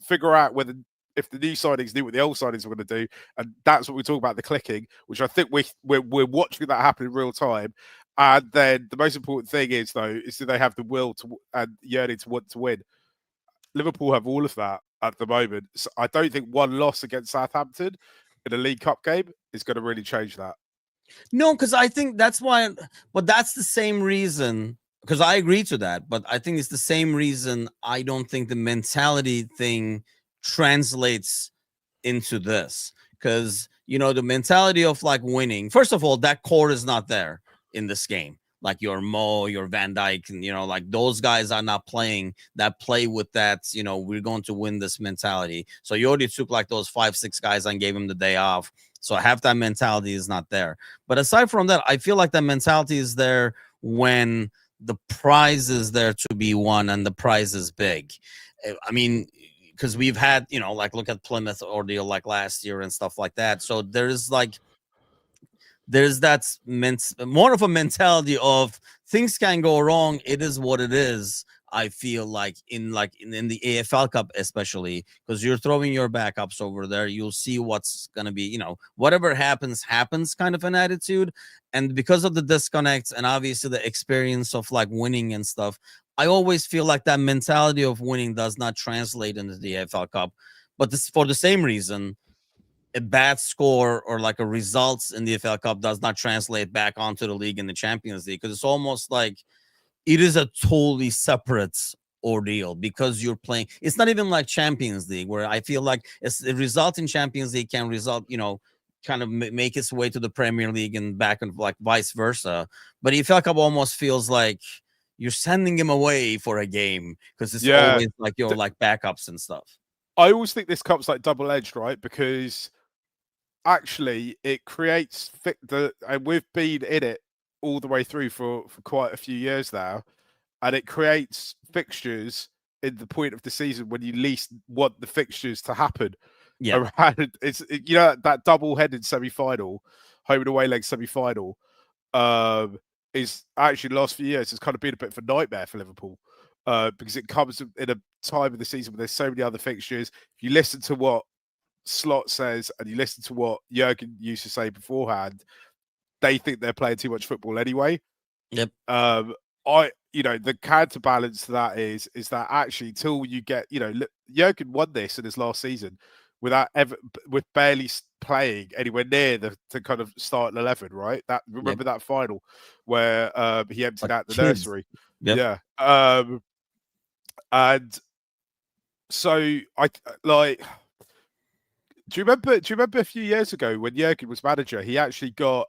figure out whether, if the new signings knew what the old signings were going to do, and that's what we talk about, the clicking, which I think we're watching that happen in real time. And then the most important thing is, though, is do they have the will to and yearning to want to win? Liverpool have all of that at the moment. So I don't think one loss against Southampton in a League Cup game is going to really change that. No, because I think that's why, but that's the same reason, because I agree to that, but I think it's the same reason I don't think the mentality thing translates into this. Because, the mentality of like winning, first of all, that core is not there in this game. Like your Mo, your Van Dijk, and like those guys are not playing that play with that, we're going to win this mentality. So you already took like those 5-6 guys and gave him the day off. So half that mentality is not there. But aside from that, I feel like that mentality is there when the prize is there to be won and the prize is big. I mean, because we've had, like look at Plymouth ordeal like last year and stuff like that. So there's that more of a mentality of things can go wrong. It is what it is. I feel like in the AFL Cup, especially because you're throwing your backups over there, you'll see what's gonna be, whatever happens kind of an attitude. And because of the disconnects and obviously the experience of like winning and stuff, I always feel like that mentality of winning does not translate into the AFL Cup. But this, for the same reason, a bad score or like a results in the AFL Cup does not translate back onto the league and the Champions League, because it's almost like it is a totally separate ordeal because you're playing. It's not even like Champions League, where I feel like a result in Champions League can result, kind of make its way to the Premier League and back, and like vice versa. But AFL Cup almost feels like you're sending him away for a game because it's always like your like backups and stuff. I always think this cup's like double-edged, right? Because actually it creates and we've been in it all the way through for quite a few years now, and it creates fixtures in the point of the season when you least want the fixtures to happen. Around it's that double-headed semi-final, home and away leg semi-final. is actually the last few years has kind of been a bit of a nightmare for Liverpool because it comes in a time of the season where there's so many other fixtures. If you listen to what Slot says and you listen to what Jurgen used to say beforehand, they think they're playing too much football anyway. Yep. The counterbalance to that is that actually till you get, Jurgen won this in his last season with barely playing anywhere near the kind of starting 11, right? Remember that final where he emptied out the nursery. Yep. Yeah. And so I like. Do you remember a few years ago when Jurgen was manager? He actually got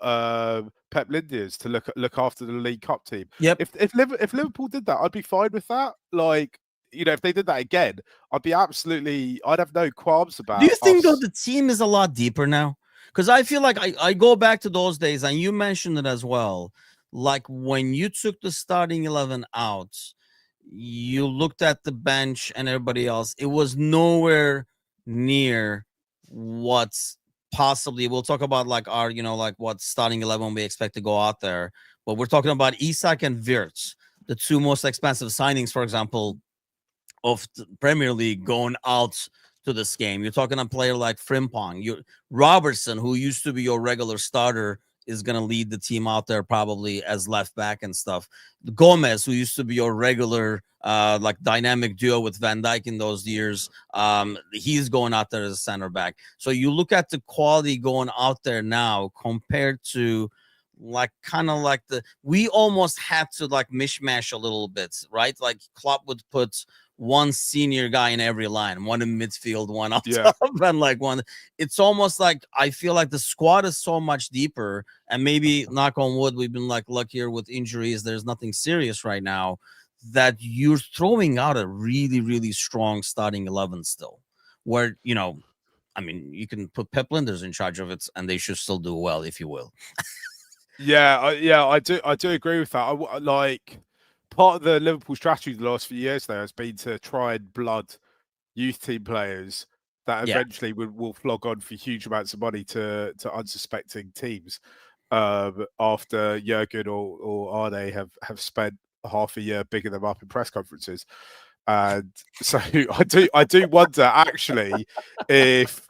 Pep Linders to look after the League Cup team. Yep. If Liverpool did that, I'd be fine with that. Like, if they did that again, I'd have no qualms about. Do you think though the team is a lot deeper now? Because I feel like I go back to those days, and you mentioned it as well. Like when you took the starting 11 out, you looked at the bench and everybody else. It was nowhere near what's possibly. We'll talk about like our, like what starting 11 we expect to go out there. But we're talking about Isak and Wirtz, the two most expensive signings, for example, of the Premier League going out to this game. You're talking a player like Frimpong. Robertson, who used to be your regular starter, is going to lead the team out there probably as left back and stuff. Gomez, who used to be your regular like dynamic duo with Van Dijk in those years, he's going out there as a center back. So you look at the quality going out there now compared to like kind of like we almost had to like mishmash a little bit, right? Like Klopp would put one senior guy in every line, one in midfield, one up top, and like one. It's almost like I feel like the squad is so much deeper, and maybe knock on wood, we've been like luckier with injuries. There's nothing serious right now, that you're throwing out a really, really strong starting 11 still, where I mean, you can put Pep Linders in charge of it, and they should still do well, if you will. I do agree with that. Like part of the Liverpool strategy the last few years there has been to try and blood youth team players that eventually will flog on for huge amounts of money to unsuspecting teams after Jurgen or Arne have spent half a year bigging them up in press conferences. And so I do wonder actually if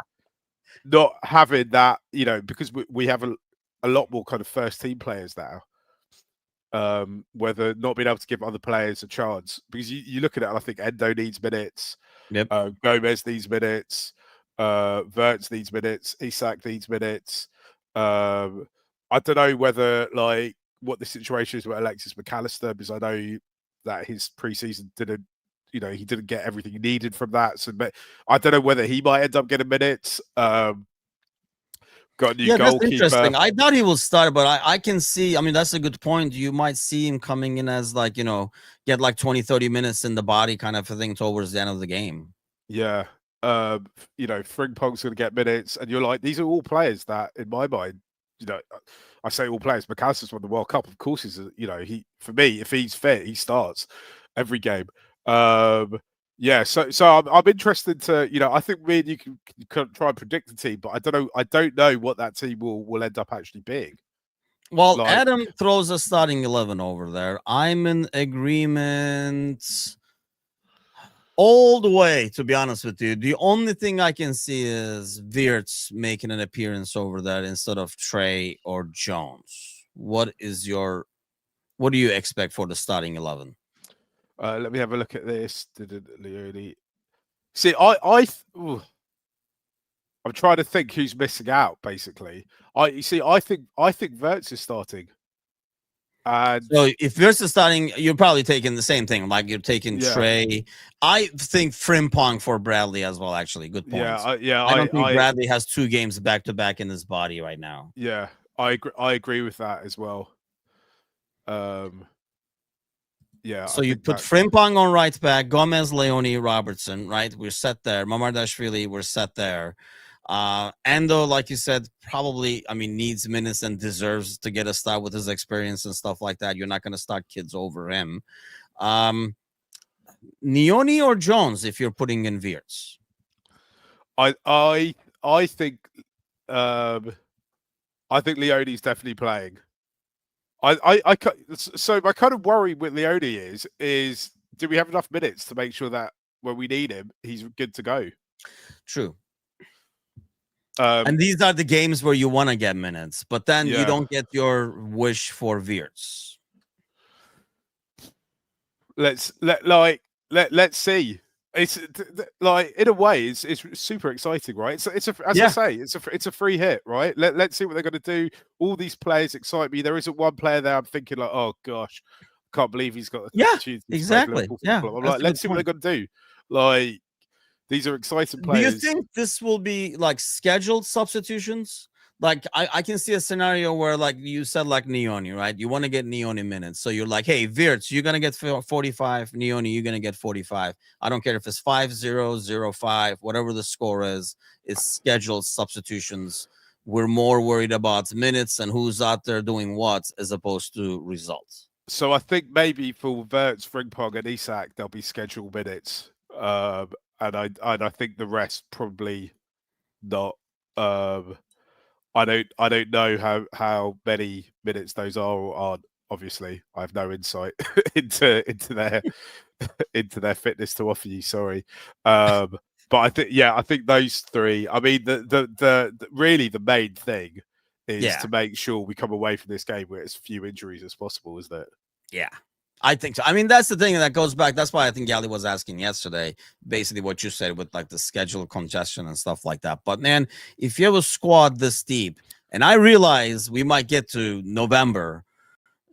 not having that, because we have a lot more kind of first team players now. Whether not being able to give other players a chance, because you look at it, and I think Endo needs minutes, Gomez needs minutes, Wirtz needs minutes, Isak needs minutes. I don't know whether like what the situation is with Alexis McAllister, because I know that his preseason he didn't get everything he needed from that. So, but I don't know whether he might end up getting minutes. Got a new goalkeeper. That's interesting. I thought he will start, but I can see, I mean, that's a good point. You might see him coming in as like, get like 20, 30 minutes in the body kind of a thing towards the end of the game. Yeah. Frimpong's going to get minutes, and you're like, these are all players that, in my mind, I say all players. McAllister's won the World Cup. Of course, for me, if he's fit, he starts every game. So I'm interested to, I think me and you can try and predict the team, but I don't know what that team will end up actually being. Well, Adam throws a starting 11 over there. I'm in agreement all the way, to be honest with you. The only thing I can see is Wirtz making an appearance over there instead of Trey or Jones. What do you expect for the starting 11? Let me have a look at this. See, I'm trying to think who's missing out. Basically, I think Wirtz is starting. And so if Wirtz is starting, you're probably taking the same thing. Like you're taking Trey. I think Frimpong for Bradley as well. Actually, good point. I don't think Bradley has 2 games back to back in his body right now. Yeah, I agree with that as well. So you put Frimpong on right back, Gomez, Leone, Robertson, right? We're set there. Mamardashvili, we're set there. Endo, like you said, probably, needs minutes and deserves to get a start with his experience and stuff like that. You're not going to start kids over him. Neone or Jones, if you're putting in Wirtz? I think Leone's definitely playing. So my kind of worry with Leone is do we have enough minutes to make sure that when we need him, he's good to go? True. Um, And these are the games where you want to get minutes, but then you yeah. don't get your wish for Wirtz. Let's see. It's like in a way, it's super exciting, right? It's a as I say, it's a free hit, right? Let's see what they're going to do. All these players excite me. There isn't one player there I'm thinking like, oh gosh, can't believe he's got the Yeah, opportunity to play for exactly. Liverpool Football Yeah, Club. I'm that's like, a good let's see what they're point. going to do. Like these are exciting Do you players. think this will be like scheduled substitutions? Like I can see a scenario where, like you said, like Neoni, right? You want to get Neoni minutes. So you're like, hey, Wirtz, you're going to get 45. Neoni, you're going to get 45. I don't care if it's 5-0, 0-5, whatever the score is. It's scheduled substitutions. We're more worried about minutes and who's out there doing what as opposed to results. So I think maybe for Wirtz, Frimpong, and Isak, there'll be scheduled minutes. And I think the rest probably not. I don't know how many minutes those are or aren't. Obviously, I have no insight into their into their fitness to offer you. Sorry, but I think those three. I mean, the really the main thing is to make sure we come away from this game with as few injuries as possible, isn't it? Yeah. I think so. I mean, that's the thing that goes back. That's why I think Yali was asking yesterday, basically what you said with like the schedule congestion and stuff like that. But man, if you have a squad this deep, and I realize we might get to November,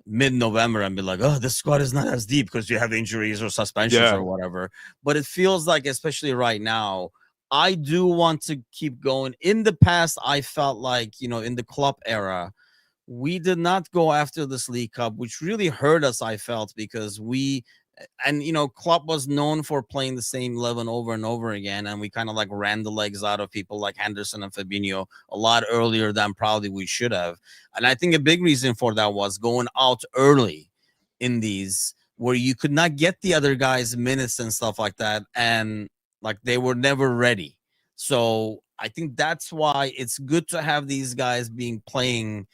mid-November, and be like, oh, this squad is not as deep because you have injuries or suspensions or whatever. But it feels like, especially right now, I do want to keep going. In the past, I felt like, in the club era, we did not go after this League Cup, which really hurt us, I felt, because Klopp was known for playing the same 11 over and over again, and we kind of like ran the legs out of people like Henderson and Fabinho a lot earlier than probably we should have. And I think a big reason for that was going out early in these where you could not get the other guys minutes and stuff like that, and like they were never ready. So I think that's why it's good to have these guys playing.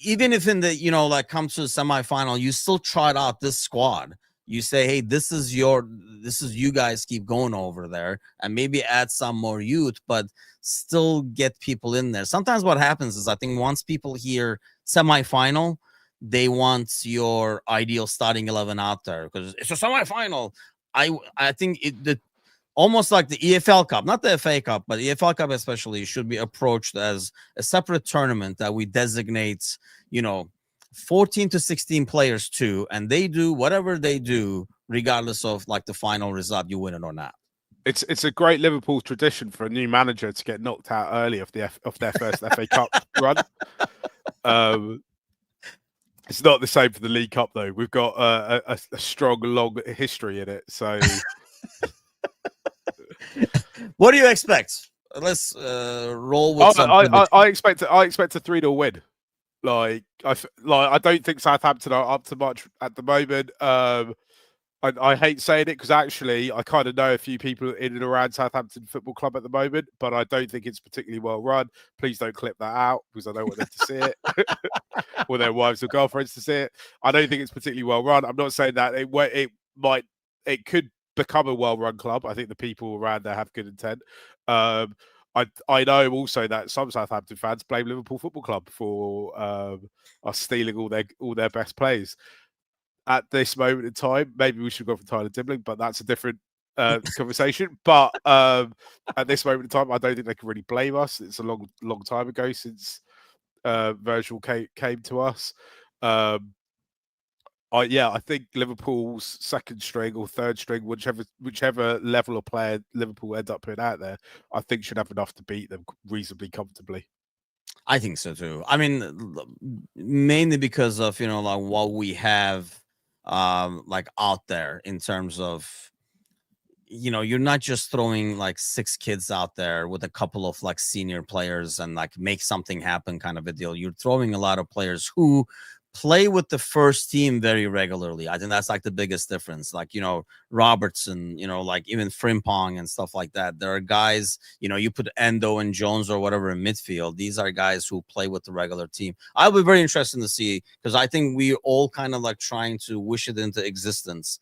Even if in the, like comes to the semifinal, you still trot out this squad. You say, hey, this is you guys keep going over there and maybe add some more youth, but still get people in there. Sometimes what happens is I think once people hear semifinal, they want your ideal starting 11 out there because it's a semifinal. I think almost like the EFL Cup, not the FA Cup, but the EFL Cup especially should be approached as a separate tournament that we designate, 14 to 16 players to, and they do whatever they do, regardless of like the final result, you win it or not. It's a great Liverpool tradition for a new manager to get knocked out early off their first FA Cup run. It's not the same for the League Cup though. We've got a strong, long history in it, so. What do you expect? Let's roll with I expect a 3-0 win. Like I don't think Southampton are up to much at the moment. I hate saying it because actually I kind of know a few people in and around Southampton Football Club at the moment, but I don't think it's particularly well run. Please don't clip that out because I don't want them to see it, or their wives or girlfriends to see it. I don't think it's particularly well run. I'm not saying that it could become a well-run club. I think the people around there have good intent. I know also that some Southampton fans blame Liverpool Football Club for us stealing all their best players. At this moment in time, maybe we should go for Tyler Dibbling, but that's a different conversation. But at this moment in time, I don't think they can really blame us. It's a long time ago since Virgil came to us. I think Liverpool's second string or third string, whichever level of player Liverpool end up putting out there, I think should have enough to beat them reasonably comfortably. I think so too. I mean, mainly because of like what we have like out there in terms of you're not just throwing like 6 kids out there with a couple of like senior players and like make something happen kind of a deal. You're throwing a lot of players who play with the first team very regularly. I think that's like the biggest difference. Like, Robertson, like even Frimpong and stuff like that. There are guys, you put Endo and Jones or whatever in midfield. These are guys who play with the regular team. I'll be very interested to see, because I think we all kind of like trying to wish it into existence,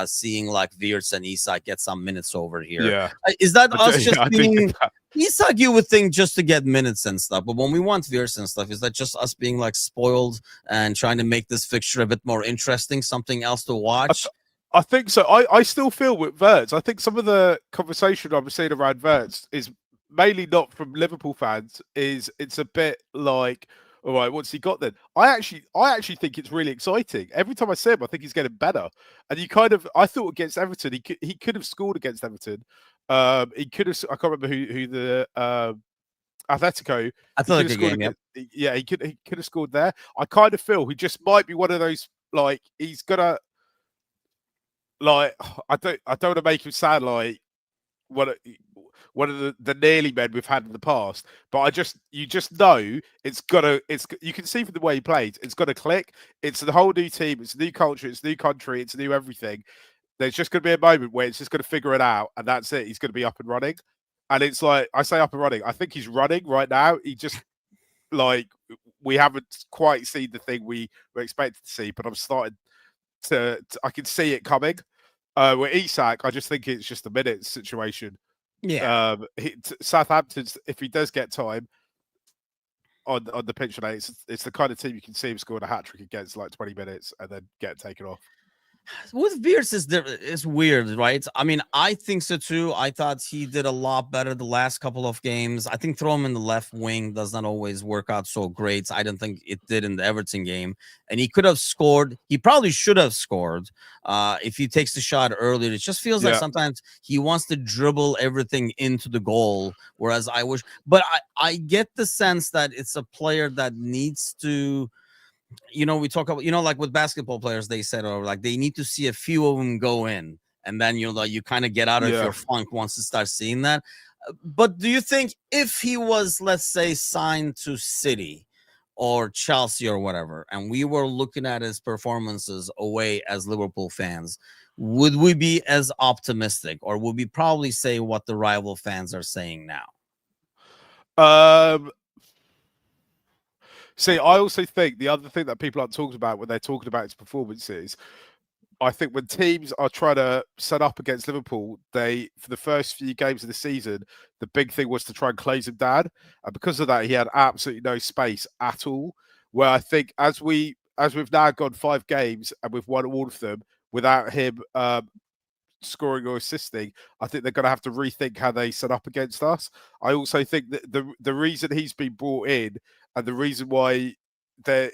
seeing like Wirtz and Isak get some minutes over here. Yeah, Is that us just I do being think that. Isak, you would think just to get minutes and stuff, but when we want Wirtz and stuff, is that just us being like spoiled and trying to make this fixture a bit more interesting, something else to watch? I think so. I still feel with Wirtz. I think some of the conversation I'm seeing around Wirtz is mainly not from Liverpool fans. It's a bit like, all right, what's he got then? I actually think it's really exciting. Every time I see him, I think he's getting better. And I thought against Everton, he could have scored against Everton. He could have. I can't remember who the Atletico. He could have Athletic scored game, yep. Yeah, he could have scored there. I kind of feel he just might be one of those, like, he's gonna, like, I don't want to make him sound like one of the nearly men we've had in the past, but you just know you can see from the way he plays, it's gonna click. It's the whole new team, it's a new culture, it's a new country, it's new everything. There's just gonna be a moment where it's just gonna figure it out, and that's it. He's gonna be up and running. And it's like, I say up and running, I think he's running right now. He just, like, we haven't quite seen the thing we were expected to see, but I'm starting to I can see it coming. With Isak, I just think it's just a minute situation. Yeah. Southampton's, if he does get time on the pitch today, it's the kind of team you can see him scoring a hat trick against, like 20 minutes, and then get taken off. With Wirtz is weird, right? I mean, I think so too. I thought he did a lot better the last couple of games. I think throw him in the left wing does not always work out so great. I don't think it did in the Everton game, and he could have scored. He probably should have scored if he takes the shot earlier. It just feels like sometimes he wants to dribble everything into the goal, whereas I wish. But I get the sense that it's a player that needs to. We talk about, like with basketball players, they said, or like they need to see a few of them go in, and then you kind of get out of your funk once you start seeing that. But do you think if he was, let's say, signed to City or Chelsea or whatever, and we were looking at his performances away as Liverpool fans, would we be as optimistic, or would we probably say what the rival fans are saying now? See, I also think the other thing that people aren't talking about when they're talking about his performances, I think when teams are trying to set up against Liverpool, for the first few games of the season, the big thing was to try and close him down. And because of that, he had absolutely no space at all. Where I think as we've now gone 5 games and we've won all of them without him scoring or assisting, I think they're going to have to rethink how they set up against us. I also think that the reason he's been brought in and the reason why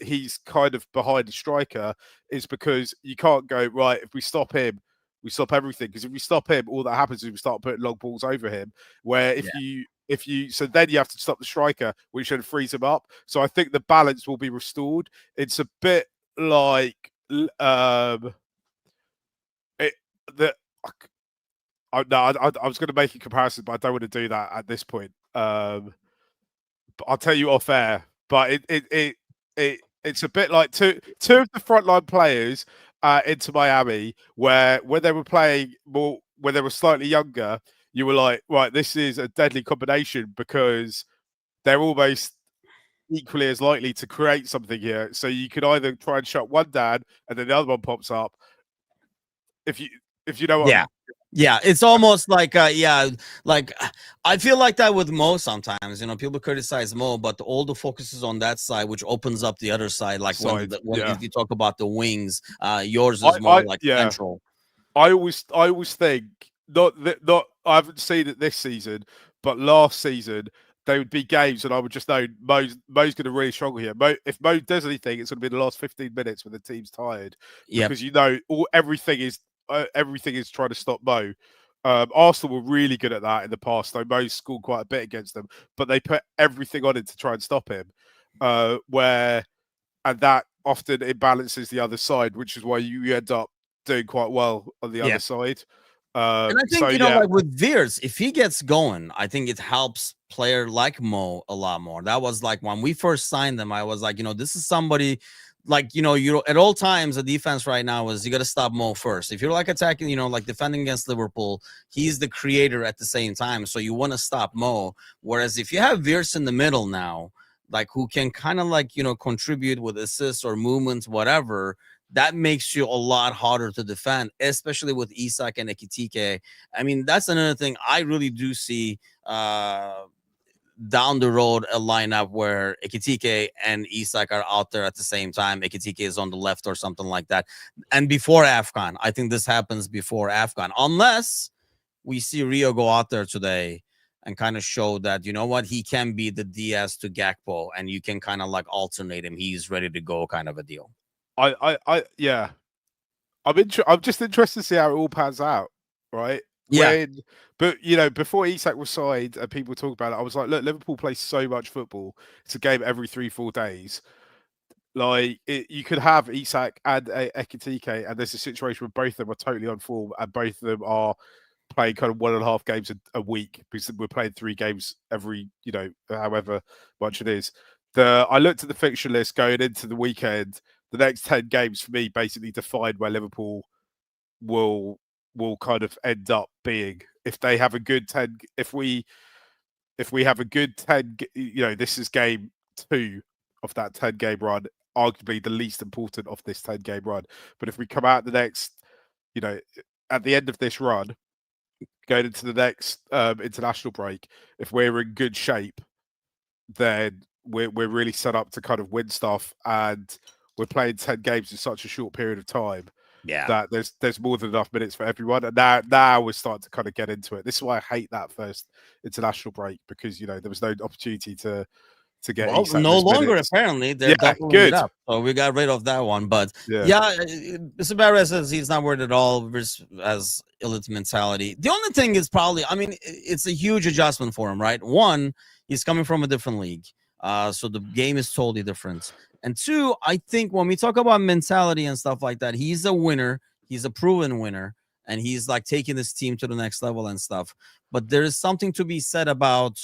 he's kind of behind the striker is because you can't go, right, if we stop him, we stop everything. Because if we stop him, all that happens is we start putting long balls over him. Where so then you have to stop the striker, which then frees him up. So I think the balance will be restored. It's a bit like I was going to make a comparison, but I don't want to do that at this point. But I'll tell you off air. But it's a bit like two of the frontline players into Miami, where when they were playing more, when they were slightly younger, you were like, right, this is a deadly combination because they're almost equally as likely to create something here. So you could either try and shut one down and then the other one pops up. If you know what Yeah, it's almost like like I feel like that with Mo sometimes. People criticize Mo, but all the focus is on that side, which opens up the other side. Like when you talk about the wings, yours is more central. I always think not I haven't seen it this season, but last season there would be games and I would just know Mo's going to really struggle here. If Mo does anything, it's going to be the last 15 minutes when the team's tired. Yeah, because everything is trying to stop Mo. Arsenal were really good at that in the past, though Mo scored quite a bit against them, but they put everything on it to try and stop him. And that often imbalances the other side, which is why you end up doing quite well on the other side. And I think, like with Wirtz, if he gets going, I think it helps player like Mo a lot more. That was like when we first signed them, I was like, this is somebody like, you at all times the defense right now is you got to stop Mo first. If you're like attacking, like defending against Liverpool, he's the creator at the same time, so you want to stop Mo. Whereas if you have Wirtz in the middle now, like who can kind of like contribute with assists or movements, whatever, that makes you a lot harder to defend, especially with Isak and Ekitike. I mean, that's another thing I really do see down the road, a lineup where Ekitike and Isak are out there at the same time. Ekitike is on the left or something like that. And before AFCON, I think this happens before AFCON, unless we see Rio go out there today and kind of show that, what, he can be the Diaz to Gakpo, and you can kind of like alternate him. He's ready to go, kind of a deal. Yeah. I'm just interested to see how it all pans out, right? Yeah. But before Isak was signed and people talk about it, I was like, look, Liverpool plays so much football. It's a game every 3-4 days. Like you could have Isak and Ekitike, and there's a situation where both of them are totally on form, and both of them are playing kind of 1.5 games a week, because we're playing 3 games every, however much it is. I looked at the fixture list going into the weekend. The next 10 games for me basically define where Liverpool will kind of end up being. If they have a good 10, if we have a good 10, this is game 2 of that 10-game run, arguably the least important of this 10-game run. But if we come out the next, at the end of this run, going into the next international break, if we're in good shape, then we're really set up to kind of win stuff, and we're playing 10 games in such a short period of time. Yeah, that there's more than enough minutes for everyone. And now we're starting to kind of get into it. This is why I hate that first international break, because there was no opportunity to get no longer minutes. Apparently they're doubling it up, so we got rid of that one. But yeah, Sabara says he's not worried at all, as Illit's mentality. The only thing is probably, I mean, it's a huge adjustment for him, right? One, he's coming from a different league, so the game is totally different. And 2, I think when we talk about mentality and stuff like that, he's a winner. He's a proven winner. And he's like taking his team to the next level and stuff. But there is something to be said about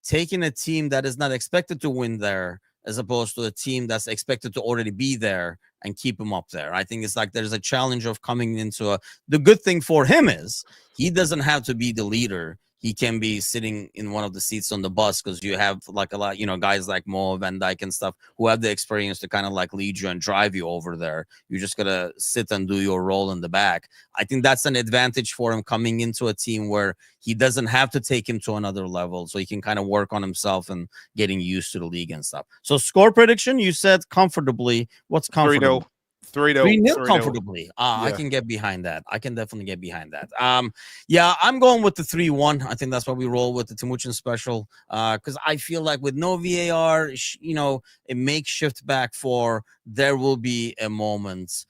taking a team that is not expected to win there, as opposed to a team that's expected to already be there and keep him up there. I think it's like there's a challenge of coming into the good thing for him is he doesn't have to be the leader. He can be sitting in one of the seats on the bus, because you have like a lot, guys like Mo, Van Dijk and stuff who have the experience to kind of like lead you and drive you over there. You just got to sit and do your role in the back. I think that's an advantage for him coming into a team where he doesn't have to take him to another level. So he can kind of work on himself and getting used to the league and stuff. So score prediction, you said comfortably. What's comfortable? 3-0 comfortably. Yeah. I can get behind that. I can definitely get behind that. Yeah, I'm going with the 3-1. I think that's what we roll with, the Timuchin special, because I feel like with no VAR, a makeshift back 4, there will be a moment.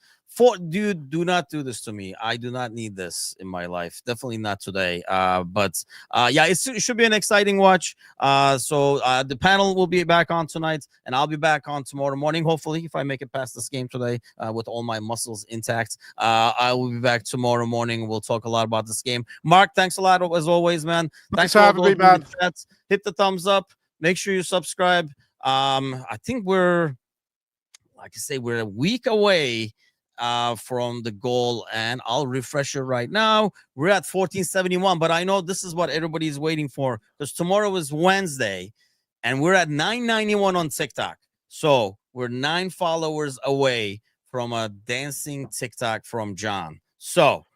Dude, do not do this to me. I do not need this in my life. Definitely not today. But yeah, it should be an exciting watch. So the panel will be back on tonight, and I'll be back on tomorrow morning, hopefully, if I make it past this game today with all my muscles intact. I will be back tomorrow morning. We'll talk a lot about this game. Mark, thanks a lot as always, man. Thanks for having me, man. Hit the thumbs up. Make sure you subscribe. I think we're a week away from the goal, and I'll refresh it right now. We're at 1471, but I know this is what everybody's waiting for, because tomorrow is Wednesday and we're at 991 on TikTok. So we're 9 followers away from a dancing TikTok from John. So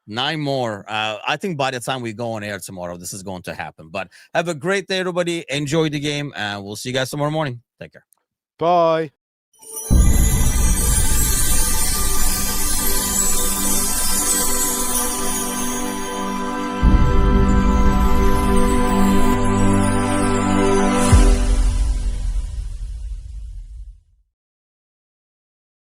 9 more. I think by the time we go on air tomorrow, this is going to happen. But have a great day, everybody. Enjoy the game, and we'll see you guys tomorrow morning. Take care. Bye.